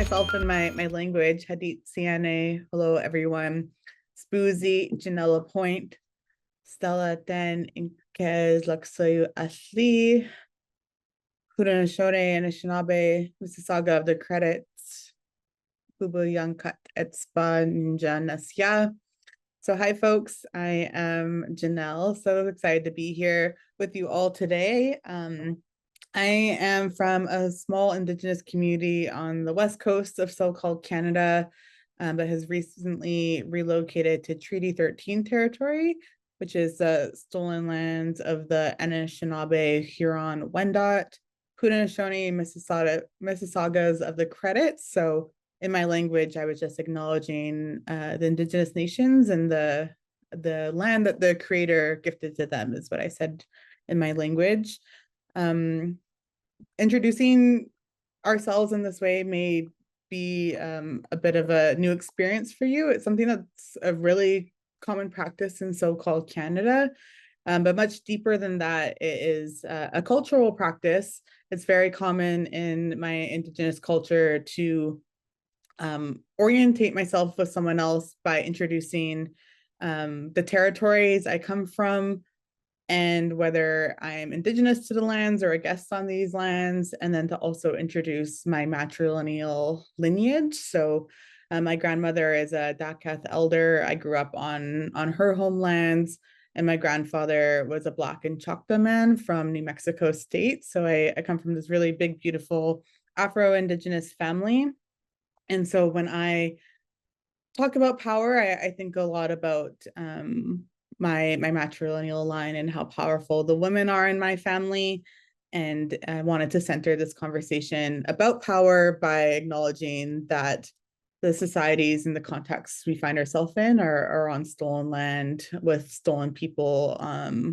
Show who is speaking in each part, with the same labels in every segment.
Speaker 1: myself in my language. Hadit Siane. Hello, everyone. Spoozy, Janelle Lapointe, Stella Den Inkez Laksoyu Asli, Haudenosaunee, Anishinaabe, Mississauga of the Credits, Hubu Yankat Etspa Ninja Nasya. So hi folks, I am Janelle. So excited to be here with you all today. I am from a small Indigenous community on the west coast of so-called Canada, but has recently relocated to Treaty 13 territory, which is the stolen lands of the Anishinaabe, Huron, Wendat, Haudenosaunee, Mississaugas of the Credits. So in my language, I was just acknowledging the Indigenous nations and the land that the Creator gifted to them is what I said in my language. Introducing ourselves in this way may be a bit of a new experience for you. It's something that's a really common practice in so-called Canada, but much deeper than that, it is a cultural practice. It's very common in my Indigenous culture to orientate myself with someone else by introducing the territories I come from, and whether I'm Indigenous to the lands or a guest on these lands, and then to also introduce my matrilineal lineage. So my grandmother is a Dacath elder. I grew up on her homelands, and my grandfather was a Black and Choctaw man from New Mexico State. So I come from this really big, beautiful Afro-Indigenous family. And so when I talk about power, I think a lot about my matrilineal line and how powerful the women are in my family. And I wanted to center this conversation about power by acknowledging that the societies and the contexts we find ourselves in are on stolen land with stolen people,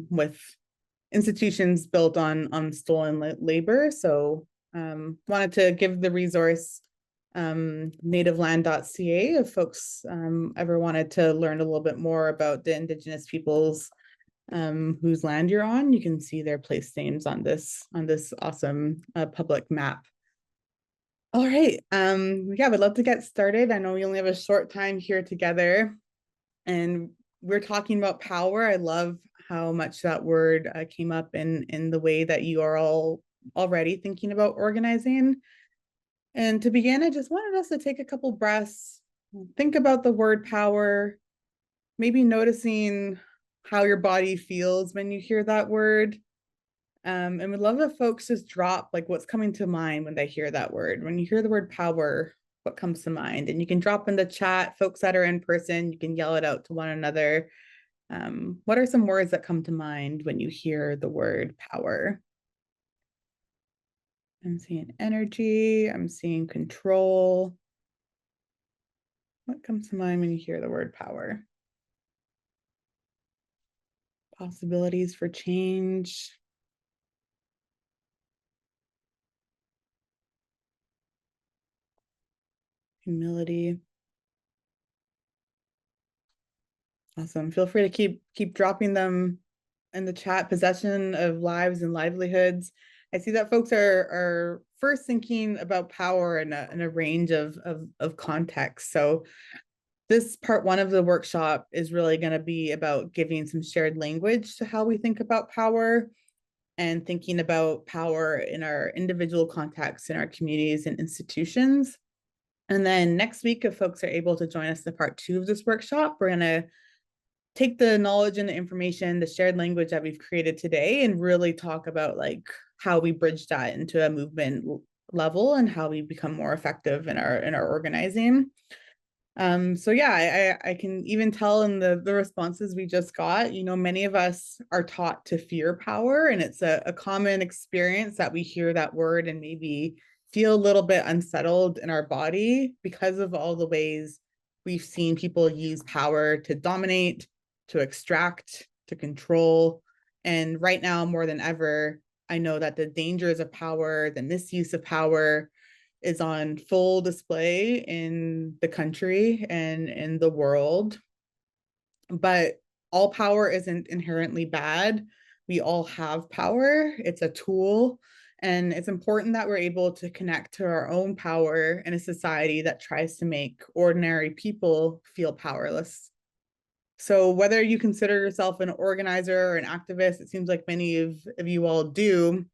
Speaker 1: with institutions built on stolen labor. So wanted to give the resource nativeland.ca if folks ever wanted to learn a little bit more about the Indigenous peoples whose land you're on. You can see their place names on this awesome public map. All right, yeah, we'd love to get started. I know we only have a short time here together, and we're talking about power. I love how much that word came up in the way that you are all already thinking about organizing. And to begin, I just wanted us to take a couple breaths, think about the word power, maybe noticing how your body feels when you hear that word. And we'd love if folks just drop like what's coming to mind when they hear that word. When you hear the word power, what comes to mind? And you can drop in the chat, folks that are in person, you can yell it out to one another. What are some words that come to mind when you hear the word power? I'm seeing energy, I'm seeing control. What comes to mind when you hear the word power? Possibilities for change. Humility. Awesome. Feel free to keep dropping them in the chat. Possession of lives and livelihoods. I see that folks are first thinking about power in a range of contexts. So this part one of the workshop is really going to be about giving some shared language to how we think about power and thinking about power in our individual contexts, in our communities and institutions. And then next week, if folks are able to join us in part two of this workshop, we're going to take the knowledge and the information, the shared language that we've created today, and really talk about like how we bridge that into a movement level and how we become more effective in our organizing. So yeah, I can even tell in the responses we just got, you know, many of us are taught to fear power, and it's a common experience that we hear that word and maybe feel a little bit unsettled in our body because of all the ways we've seen people use power to dominate, to extract, to control. And right now, more than ever, I know that the dangers of power, the misuse of power, is on full display in the country and in the world. But all power isn't inherently bad. We all have power. It's a tool. And it's important that we're able to connect to our own power in a society that tries to make ordinary people feel powerless. So, whether you consider yourself an organizer or an activist, it seems like many of you all do,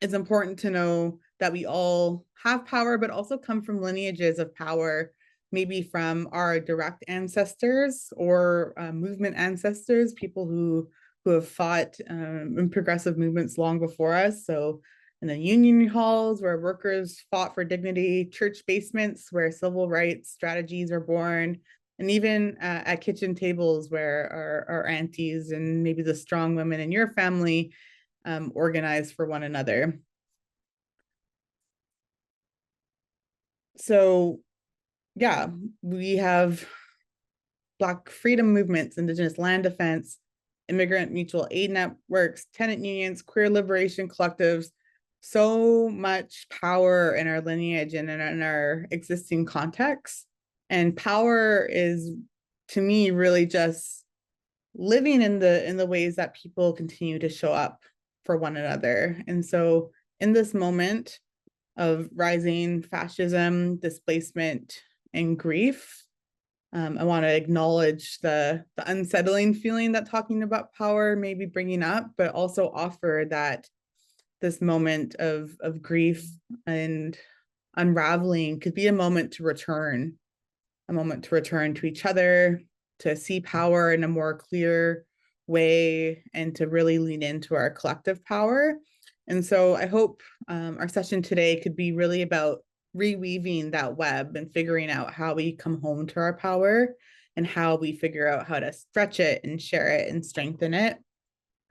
Speaker 1: it's important to know that we all have power, but also come from lineages of power, maybe from our direct ancestors or movement ancestors, people who have fought in progressive movements long before us. So in the union halls where workers fought for dignity, church basements where civil rights strategies are born, and even at kitchen tables where our aunties and maybe the strong women in your family organize for one another. So, yeah, we have Black freedom movements, Indigenous land defense, immigrant mutual aid networks, tenant unions, queer liberation collectives, so much power in our lineage and in our existing context. And power is, to me, really just living in the ways that people continue to show up for one another. And so in this moment of rising fascism, displacement, and grief, I want to acknowledge the unsettling feeling that talking about power may be bringing up, but also offer that this moment of grief and unraveling could be a moment to return, a moment to return to each other, to see power in a more clear way, and to really lean into our collective power. And so I hope our session today could be really about reweaving that web and figuring out how we come home to our power and how we figure out how to stretch it and share it and strengthen it.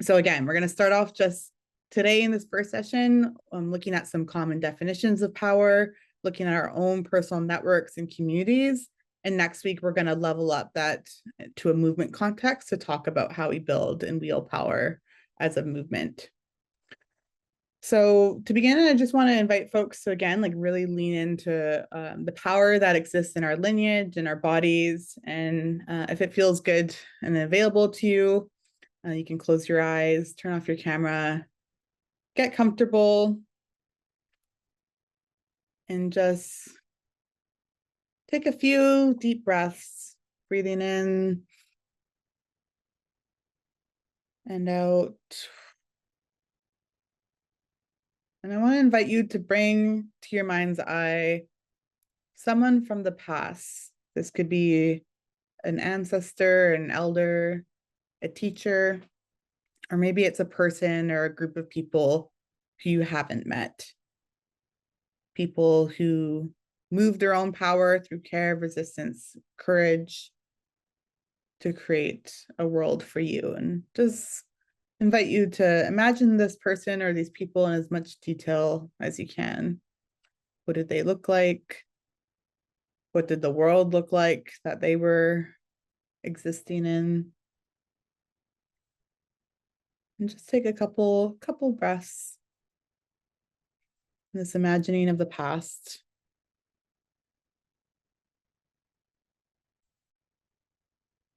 Speaker 1: So again, we're going to start off just today in this first session, looking at some common definitions of power, looking at our own personal networks and communities. And next week, we're going to level up that to a movement context to talk about how we build and wield power as a movement. So to begin, I just want to invite folks to, again, like really lean into the power that exists in our lineage and our bodies. And if it feels good and available to you, you can close your eyes, turn off your camera, get comfortable, and just take a few deep breaths, breathing in and out. And I want to invite you to bring to your mind's eye someone from the past. This could be an ancestor, an elder, a teacher, or maybe it's a person or a group of people who you haven't met. People who move their own power through care, resistance, courage to create a world for you. And just invite you to imagine this person or these people in as much detail as you can. What did they look like? What did the world look like that they were existing in? And just take a couple breaths in this imagining of the past.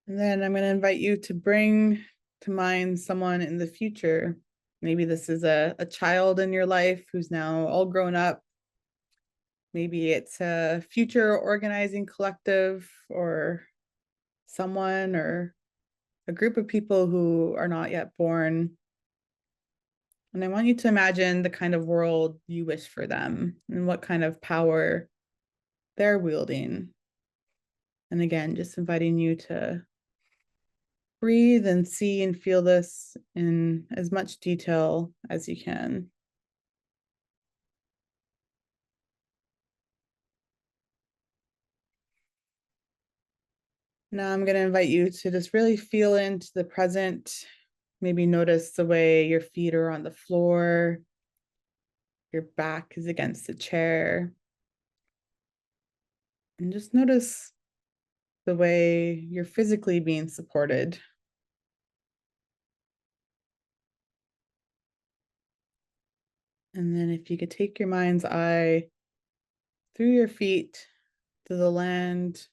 Speaker 1: And then I'm going to invite you to bring to mind someone in the future. Maybe this is a child in your life who's now all grown up. Maybe it's a future organizing collective or someone or a group of people who are not yet born. And I want you to imagine the kind of world you wish for them and what kind of power they're wielding. And again, just inviting you to breathe and see and feel this in as much detail as you can. Now I'm going to invite you to just really feel into the present. Maybe notice the way your feet are on the floor, your back is against the chair. And just notice the way you're physically being supported. And then if you could take your mind's eye through your feet to the land,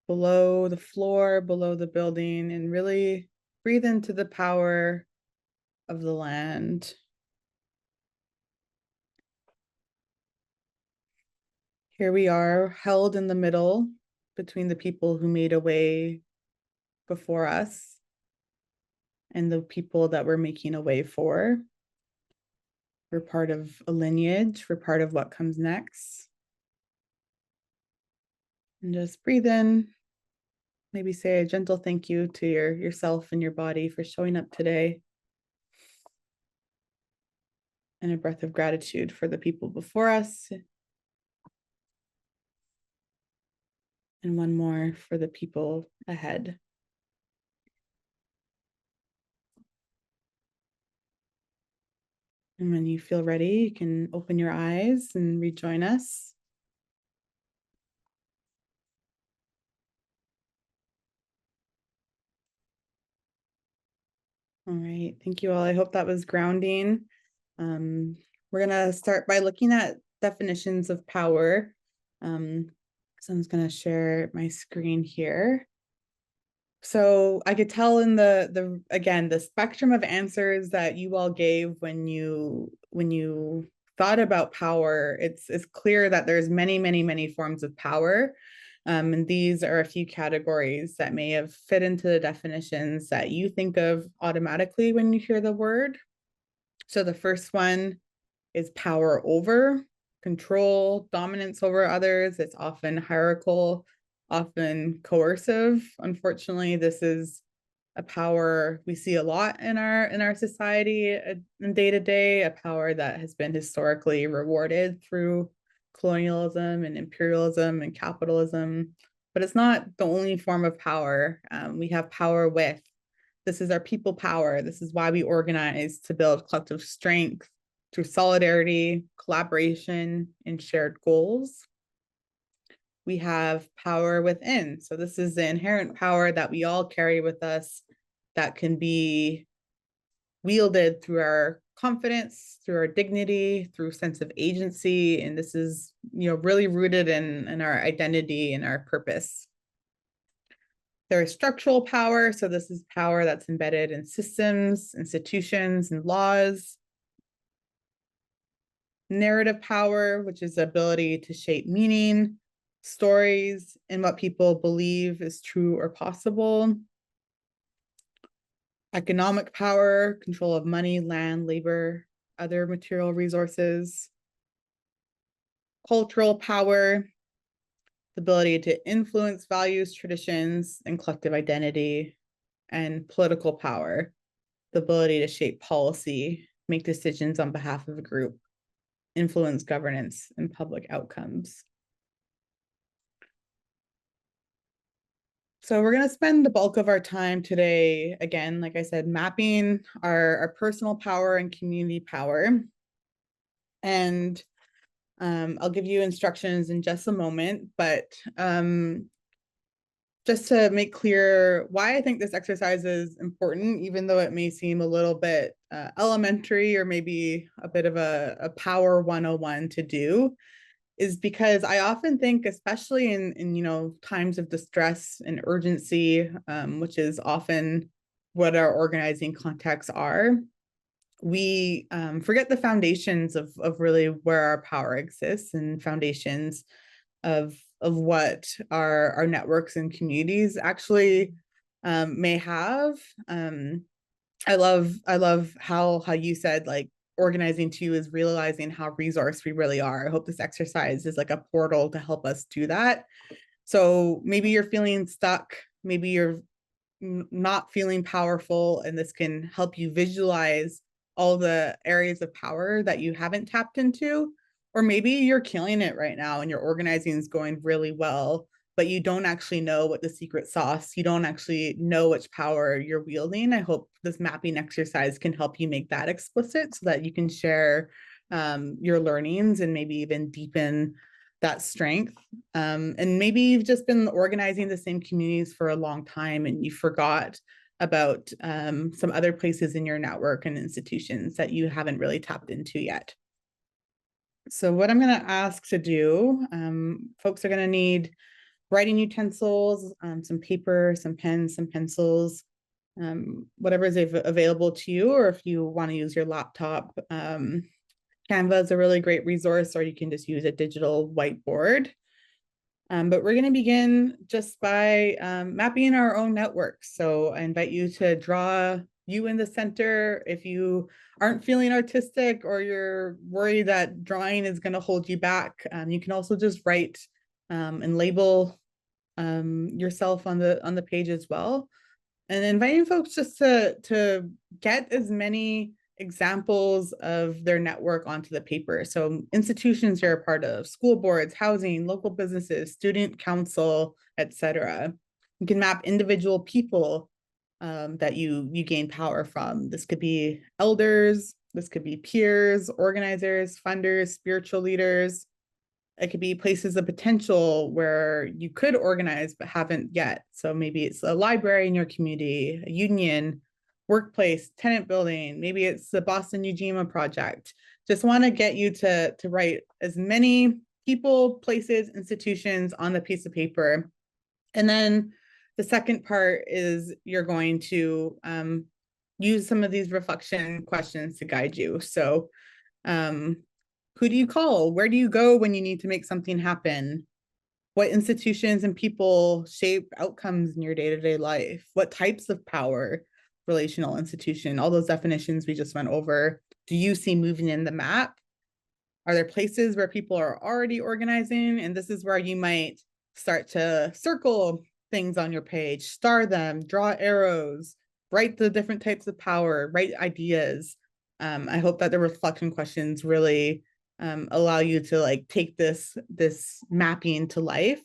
Speaker 1: below the floor, below the building, and really breathe into the power of the land. Here we are, held in the middle between the people who made a way before us and the people that we're making a way for. We're part of a lineage, we're part of what comes next. And just breathe in, maybe say a gentle thank you to yourself and your body for showing up today. And a breath of gratitude for the people before us. And one more for the people ahead. And when you feel ready, you can open your eyes and rejoin us. All right, thank you all. I hope that was grounding. We're gonna start by looking at definitions of power. So I'm just gonna share my screen here. So I could tell in the spectrum of answers that you all gave when you thought about power, it's clear that there's many forms of power. And these are a few categories that may have fit into the definitions that you think of automatically when you hear the word. So the first one is power over, control, dominance over others. It's often hierarchical, often coercive. Unfortunately, this is a power we see a lot in our society day to day, a power that has been historically rewarded through colonialism and imperialism and capitalism. But it's not the only form of power. We have power with. This is our people power. This is why we organize to build collective strength through solidarity, collaboration, and shared goals. We have power within. So this is the inherent power that we all carry with us that can be wielded through our confidence, through our dignity, through sense of agency. And this is, really rooted in our identity and our purpose. There is structural power. So this is power that's embedded in systems, institutions, and laws. Narrative power, which is the ability to shape meaning, stories, and what people believe is true or possible. Economic power, control of money, land, labor, other material resources. Cultural power, the ability to influence values, traditions, and collective identity. And political power, the ability to shape policy, make decisions on behalf of a group, influence governance and public outcomes. So we're going to spend the bulk of our time today, again, like I said, mapping our personal power and community power. And I'll give you instructions in just a moment, but just to make clear why I think this exercise is important, even though it may seem a little bit elementary or maybe a bit of a power 101 to do, is because I often think, especially in times of distress and urgency, which is often what our organizing contexts are, we forget the foundations of really where our power exists and foundations of what our networks and communities actually may have. I love how you said, like, organizing too is realizing how resourced we really are. I hope this exercise is like a portal to help us do that. So maybe you're feeling stuck, maybe you're not feeling powerful, and this can help you visualize all the areas of power that you haven't tapped into. Or maybe you're killing it right now and your organizing is going really well, but you don't actually know what the secret sauce, you don't actually know which power you're wielding. I hope this mapping exercise can help you make that explicit so that you can share your learnings and maybe even deepen that strength. And maybe you've just been organizing the same communities for a long time and you forgot about some other places in your network and institutions that you haven't really tapped into yet. So what I'm going to ask to do, folks are going to need writing utensils, some paper, some pens, some pencils, whatever is available to you, or if you want to use your laptop, Canva is a really great resource, or you can just use a digital whiteboard. But we're going to begin just by mapping our own networks. So I invite you to draw you in the center. If you aren't feeling artistic or you're worried that drawing is going to hold you back, you can also just write and label yourself on the page as well. And inviting folks just to get as many examples of their network onto the paper. So institutions you're a part of, school boards, housing, local businesses, student council, etc. You can map individual people that you gain power from. This could be elders, this could be peers, organizers, funders, spiritual leaders. It could be places of potential where you could organize but haven't yet. So maybe it's a library in your community, a union, workplace, tenant building. Maybe it's the Boston Ujima Project. Just want to get you to write as many people, places, institutions on the piece of paper. And then the second part is you're going to use some of these reflection questions to guide you. So um, who do you call? Where do you go when you need to make something happen? What institutions and people shape outcomes in your day-to-day life? What types of power, relational, institution, all those definitions we just went over, do you see moving in the map? Are there places where people are already organizing? And this is where you might start to circle things on your page, star them, draw arrows, write the different types of power, write ideas. I hope that the reflection questions really allow you to like take this mapping to life.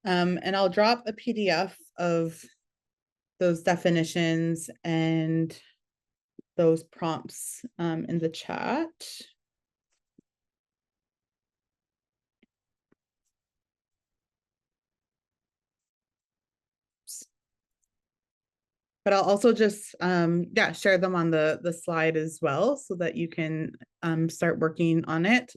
Speaker 1: And I'll drop a PDF of those definitions and those prompts in the chat. But I'll also just share them on the slide as well so that you can start working on it.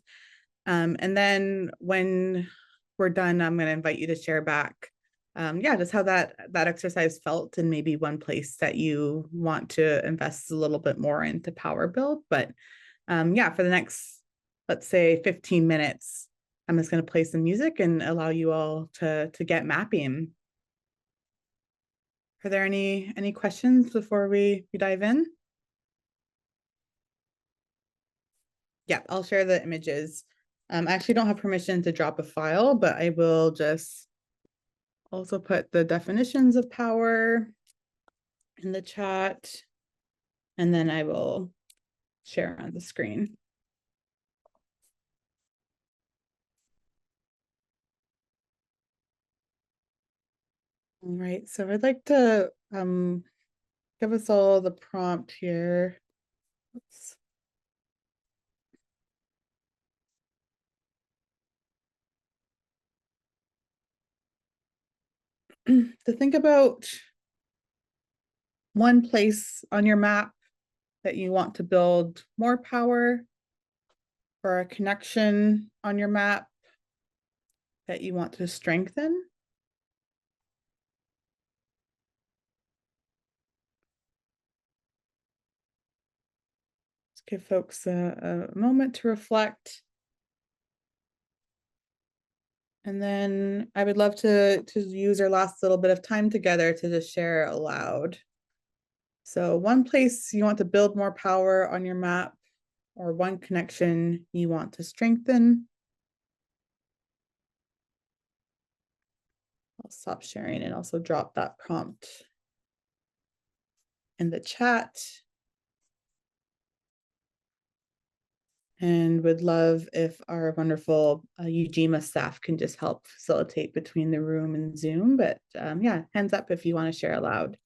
Speaker 1: And then when we're done, I'm going to invite you to share back just how that exercise felt, and maybe one place that you want to invest a little bit more into power build. But for the next, let's say 15 minutes, I'm just going to play some music and allow you all to get mapping. Are there any questions before we dive in? Yeah, I'll share the images. I actually don't have permission to drop a file, but I will just also put the definitions of power in the chat, and then I will share on the screen. All right, so I'd like to give us all the prompt here. Oops. To think about one place on your map that you want to build more power, or a connection on your map that you want to strengthen. Let's give folks a moment to reflect. And then I would love to use our last little bit of time together to just share aloud. So one place you want to build more power on your map, or one connection you want to strengthen. I'll stop sharing and also drop that prompt in the chat. And would love if our wonderful Ujima staff can just help facilitate between the room and Zoom. But hands up if you want to share aloud.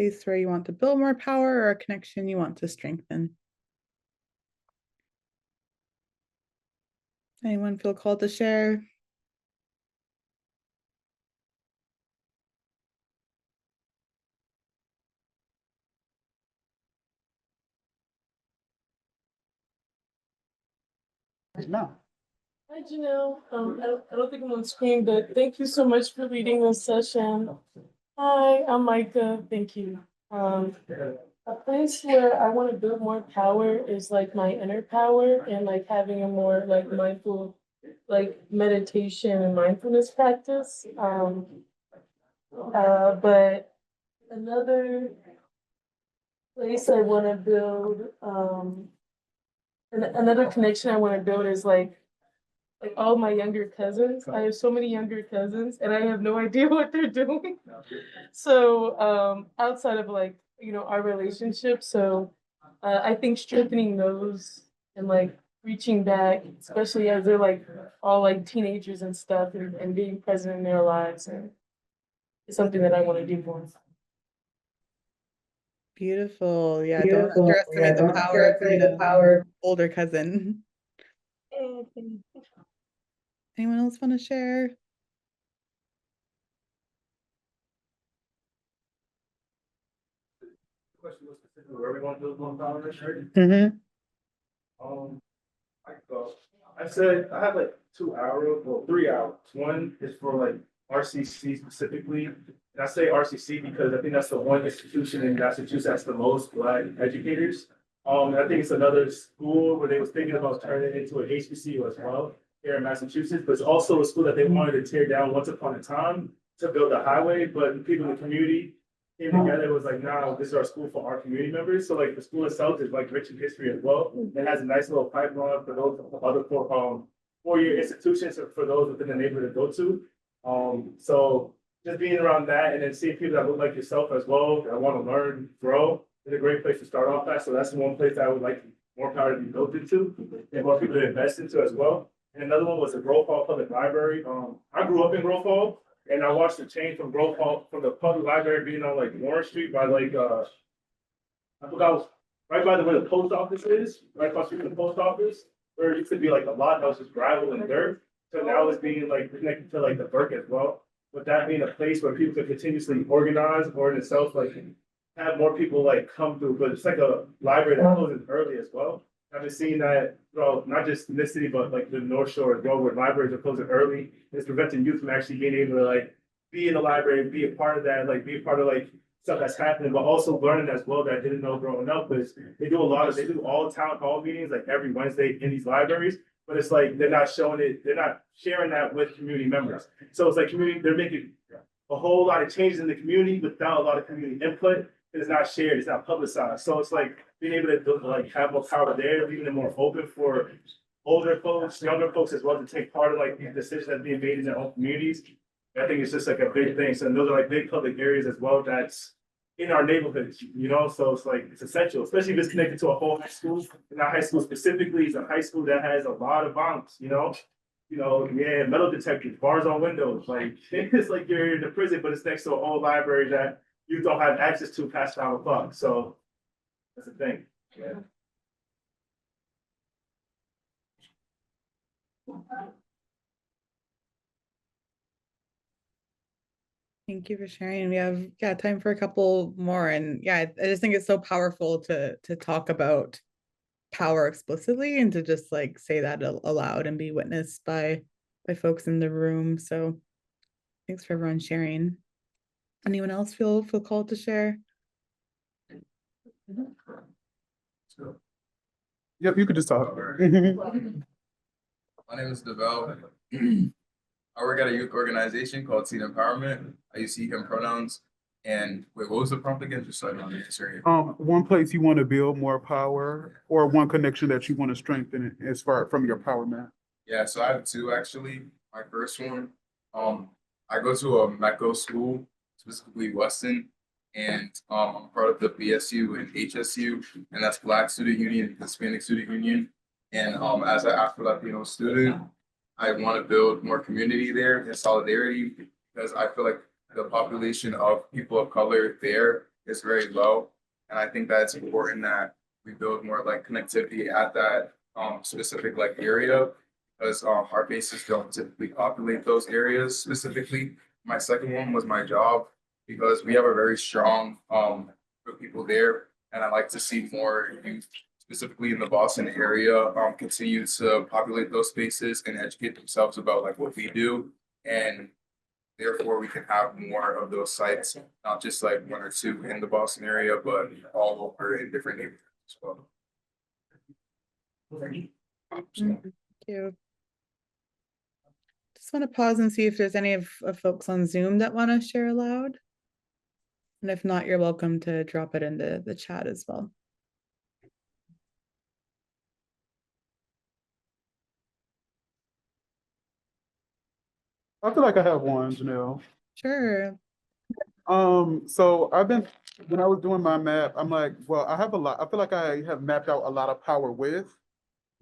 Speaker 1: place where you want to build more power or a connection you want to strengthen? Anyone feel called to share?
Speaker 2: No.
Speaker 3: Hi, Janelle. I don't think I'm on screen, but thank you so much for leading this session. Hi, I'm Micah. Thank you. A place where I want to build more power is like my inner power and like having a more like mindful, like meditation and mindfulness practice. But another place I want to build, and another connection I want to build is like all my younger cousins. I have so many younger cousins and I have no idea what they're doing. So outside of like, you know, our relationship. So I think strengthening those and like reaching back, especially as they're like all like teenagers and stuff and being present in their lives and it's something that I want to do more.
Speaker 1: Beautiful. Yeah, don't
Speaker 2: Beautiful. Yeah,
Speaker 1: underestimate the
Speaker 2: don't
Speaker 1: power of
Speaker 2: underestimate
Speaker 1: being
Speaker 2: the
Speaker 1: an
Speaker 2: power.
Speaker 1: older cousin. Anyone else want to share?
Speaker 4: Question was specifically where we want to build more power, right?
Speaker 1: Mm-hmm.
Speaker 4: I go. I said I have like 2 hours, well, 3 hours. One is for like RCC specifically. And I say RCC because I think that's the one institution in Massachusetts that's the most Black educators. I think it's another school where they was thinking about turning it into an HBCU as well here in Massachusetts, but it's also a school that they wanted to tear down once upon a time to build a highway, but the people in the community came together. It was like, nah, this is our school for our community members. So like the school itself is like rich in history as well. It has a nice little pipeline for those other four-year institutions for those within the neighborhood to go to. So just being around that and then seeing people that look like yourself as well, that want to learn, grow, is a great place to start off at. So that's one place that I would like more power to be built into and more people to invest into as well. And another one was the Grove Hall Public Library. I grew up in Grove Hall. And I watched the change from Grove Hall, from the public library being on like Warren Street by like, I forgot, right by the where the post office is, right across from the post office, where it used to be like a lot that was just gravel and dirt. So now it's being like connected to like the Burke as well. With that being a place where people could continuously organize or in itself, like have more people like come through, but it's like a library that closes early as well. I've been seeing that throughout not just in this city, but like the North Shore as well, where libraries are closing early. It's preventing youth from actually being able to like be in the library, be a part of that, like be a part of like stuff that's happening, but also learning as well that I didn't know growing up is they do all town hall meetings like every Wednesday in these libraries, but it's like they're not showing it, they're not sharing that with community members. So it's like community, they're making a whole lot of changes in the community without a lot of community input. It's not shared, it's not publicized. So it's like being able to like have more power there, leaving it more open for older folks, younger folks as well to take part of like the decisions that's being made in their own communities. I think it's just like a big thing. So those are like big public areas as well that's in our neighborhoods, you know, so it's like it's essential, especially if it's connected to a whole high school. And our high school specifically is a high school that has a lot of bombs, you know. Yeah, metal detectors, bars on windows, like it's like you're in the prison, but it's next to a whole library that you don't have access to past 5 o'clock. So that's the thing. Yeah.
Speaker 1: Thank you for sharing. We have time for a couple more, and I just think it's so powerful to talk about power explicitly and to just like say that aloud and be witnessed by folks in the room. So thanks for everyone sharing. Anyone else feel called to share?
Speaker 2: Yep, you could just talk.
Speaker 5: My name is Devel. I work at a youth organization called Seed Empowerment. I use he, him pronouns. And wait, what was the prompt again? Just so I don't answer it.
Speaker 2: One place you want to build more power, or one connection that you want to strengthen as far from your power map.
Speaker 5: Yeah, so I have two actually. My first one, I go to a MECO school, specifically Weston, and I'm part of the BSU and HSU, and that's Black Student Union, Hispanic Student Union. And as an Afro-Latino student, I want to build more community there and solidarity because I feel like the population of people of color there is very low. And I think that it's important that we build more like connectivity at that specific like area, because our bases don't typically populate those areas specifically. My second one was my job, because we have a very strong group of people there, and I like to see more youth specifically in the Boston area continue to populate those spaces and educate themselves about like what we do, and therefore we can have more of those sites, not just like one or two in the Boston area, but all over in different neighborhoods as well.
Speaker 1: Thank you. Just want to pause and see if there's any of folks on Zoom that want to share aloud. And if not, you're welcome to drop it into the chat as well.
Speaker 2: I feel like I have one, Janelle.
Speaker 1: Sure.
Speaker 2: So when I was doing my map, I'm like, well, I have a lot. I feel like I have mapped out a lot of power with.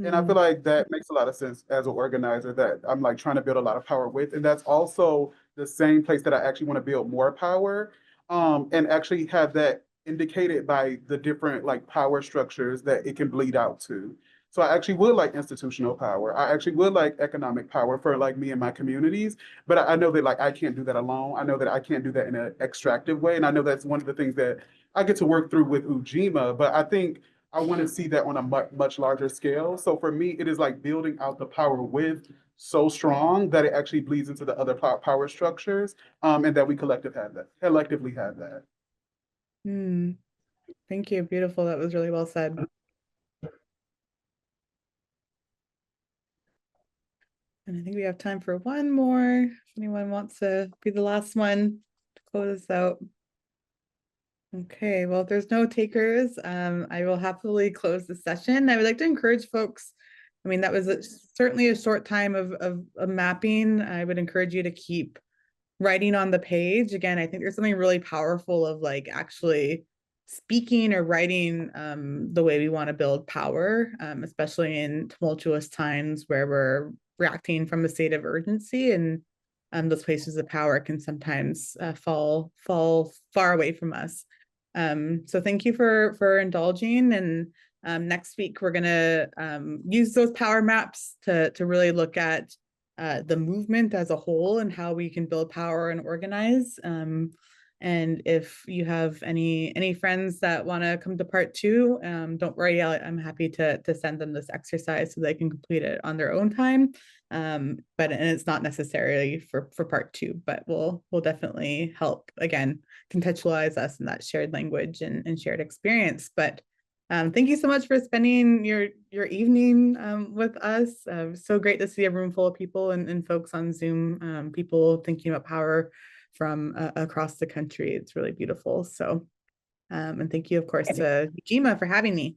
Speaker 2: And I feel like that makes a lot of sense as an organizer, that I'm like trying to build a lot of power with. And that's also the same place that I actually want to build more power, and actually have that indicated by the different like power structures that it can bleed out to. So I actually would like institutional power. I actually would like economic power for like me and my communities. But I know that like I can't do that alone. I know that I can't do that in an extractive way. And I know that's one of the things that I get to work through with Ujima. But I think I want to see that on a much larger scale. So for me, it is like building out the power with so strong that it actually bleeds into the other power structures, and that we collectively have that.
Speaker 1: Thank you. Beautiful. That was really well said. And I think we have time for one more. If anyone wants to be the last one to close us out. Okay, well, if there's no takers, I will happily close the session. I would like to encourage folks. I mean, that was certainly a short time of mapping. I would encourage you to keep writing on the page. Again, I think there's something really powerful of like actually speaking or writing the way we want to build power, especially in tumultuous times where we're reacting from a state of urgency, and those places of power can sometimes fall far away from us. So thank you for indulging, and next week we're gonna use those power maps to really look at the movement as a whole and how we can build power and organize. And if you have any friends that want to come to part 2, don't worry, I'm happy to send them this exercise so they can complete it on their own time. And it's not necessarily for part 2, but we'll definitely help again contextualize us in that shared language and shared experience. But thank you so much for spending your evening with us. So great to see a room full of people and folks on Zoom, people thinking about power from across the country. It's really beautiful. So, and thank you, of course, to Ujima for having me.